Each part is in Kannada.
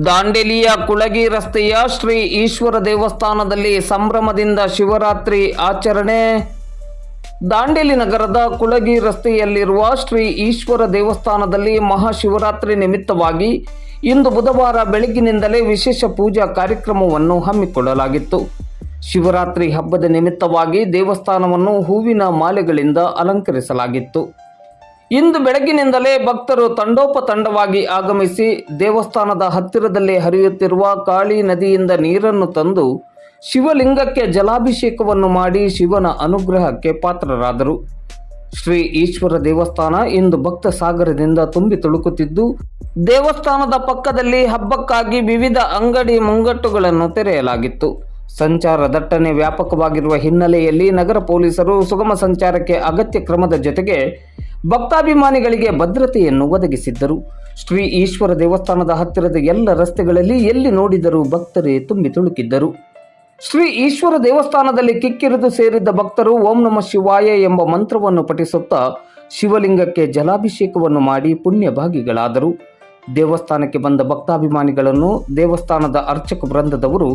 ದಾಂಡೇಲಿಯ ಕುಳಗಿ ರಸ್ತೆಯ ಶ್ರೀ ಈಶ್ವರ ದೇವಸ್ಥಾನದಲ್ಲಿ ಸಂಭ್ರಮದಿಂದ ಶಿವರಾತ್ರಿ ಆಚರಣೆ. ದಾಂಡೇಲಿ ನಗರದ ಕುಳಗಿ ರಸ್ತೆಯಲ್ಲಿರುವ ಶ್ರೀ ಈಶ್ವರ ದೇವಸ್ಥಾನದಲ್ಲಿ ಮಹಾಶಿವರಾತ್ರಿ ನಿಮಿತ್ತವಾಗಿ ಇಂದು ಬುಧವಾರ ಬೆಳಗ್ಗಿನಿಂದಲೇ ವಿಶೇಷ ಪೂಜಾ ಕಾರ್ಯಕ್ರಮವನ್ನು ಹಮ್ಮಿಕೊಳ್ಳಲಾಗಿತ್ತು. ಶಿವರಾತ್ರಿ ಹಬ್ಬದ ನಿಮಿತ್ತವಾಗಿ ದೇವಸ್ಥಾನವನ್ನು ಹೂವಿನ ಮಾಲೆಗಳಿಂದ ಅಲಂಕರಿಸಲಾಗಿತ್ತು. ಇಂದು ಬೆಳಗ್ಗಿನಿಂದಲೇ ಭಕ್ತರು ತಂಡೋಪತಂಡವಾಗಿ ಆಗಮಿಸಿ ದೇವಸ್ಥಾನದ ಹತ್ತಿರದಲ್ಲೇ ಹರಿಯುತ್ತಿರುವ ಕಾಳಿ ನದಿಯಿಂದ ನೀರನ್ನು ತಂದು ಶಿವಲಿಂಗಕ್ಕೆ ಜಲಾಭಿಷೇಕವನ್ನು ಮಾಡಿ ಶಿವನ ಅನುಗ್ರಹಕ್ಕೆ ಪಾತ್ರರಾದರು. ಶ್ರೀ ಈಶ್ವರ ದೇವಸ್ಥಾನ ಇಂದು ಭಕ್ತ ಸಾಗರದಿಂದ ತುಂಬಿ ತುಳುಕುತ್ತಿದ್ದು, ದೇವಸ್ಥಾನದ ಪಕ್ಕದಲ್ಲಿ ಹಬ್ಬಕ್ಕಾಗಿ ವಿವಿಧ ಅಂಗಡಿ ಮುಂಗಟ್ಟುಗಳನ್ನು ತೆರೆಯಲಾಗಿತ್ತು. ಸಂಚಾರ ದಟ್ಟಣೆ ವ್ಯಾಪಕವಾಗಿರುವ ಹಿನ್ನೆಲೆಯಲ್ಲಿ ನಗರ ಪೊಲೀಸರು ಸುಗಮ ಸಂಚಾರಕ್ಕೆ ಅಗತ್ಯ ಕ್ರಮದ ಜೊತೆಗೆ ಭಕ್ತಾಭಿಮಾನಿಗಳಿಗೆ ಭದ್ರತೆಯನ್ನು ಒದಗಿಸಿದ್ದರು. ಶ್ರೀ ಈಶ್ವರ ದೇವಸ್ಥಾನದ ಹತ್ತಿರದ ಎಲ್ಲ ರಸ್ತೆಗಳಲ್ಲಿ ಎಲ್ಲಿ ನೋಡಿದರೂ ಭಕ್ತರೇ ತುಂಬಿ ತುಳುಕಿದ್ದರು. ಶ್ರೀ ಈಶ್ವರ ದೇವಸ್ಥಾನದಲ್ಲಿ ಕಿಕ್ಕಿರಿದು ಸೇರಿದ್ದ ಭಕ್ತರು ಓಂ ನಮಃ ಶಿವಾಯ ಎಂಬ ಮಂತ್ರವನ್ನು ಪಠಿಸುತ್ತಾ ಶಿವಲಿಂಗಕ್ಕೆ ಜಲಾಭಿಷೇಕವನ್ನು ಮಾಡಿ ಪುಣ್ಯಭಾಗಿಗಳಾದರು. ದೇವಸ್ಥಾನಕ್ಕೆ ಬಂದ ಭಕ್ತಾಭಿಮಾನಿಗಳನ್ನು ದೇವಸ್ಥಾನದ ಅರ್ಚಕ ವೃಂದದವರು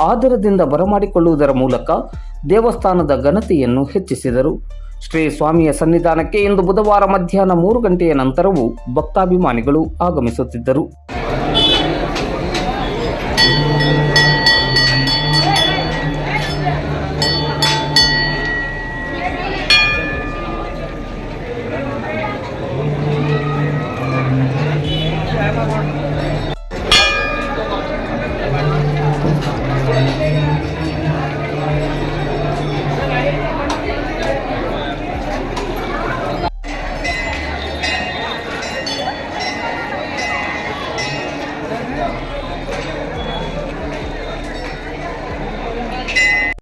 ಆದರದಿಂದ ಬರಮಾಡಿಕೊಳ್ಳುವುದರ ಮೂಲಕ ದೇವಸ್ಥಾನದ ಘನತೆಯನ್ನು ಹೆಚ್ಚಿಸಿದರು. ಶ್ರೀ ಸ್ವಾಮಿಯ ಸನ್ನಿಧಾನಕ್ಕೆ ಇಂದು ಬುಧವಾರ ಮಧ್ಯಾಹ್ನ 3 ಗಂಟೆಯ ನಂತರವೂ ಭಕ್ತಾಭಿಮಾನಿಗಳು ಆಗಮಿಸುತ್ತಿದ್ದರು.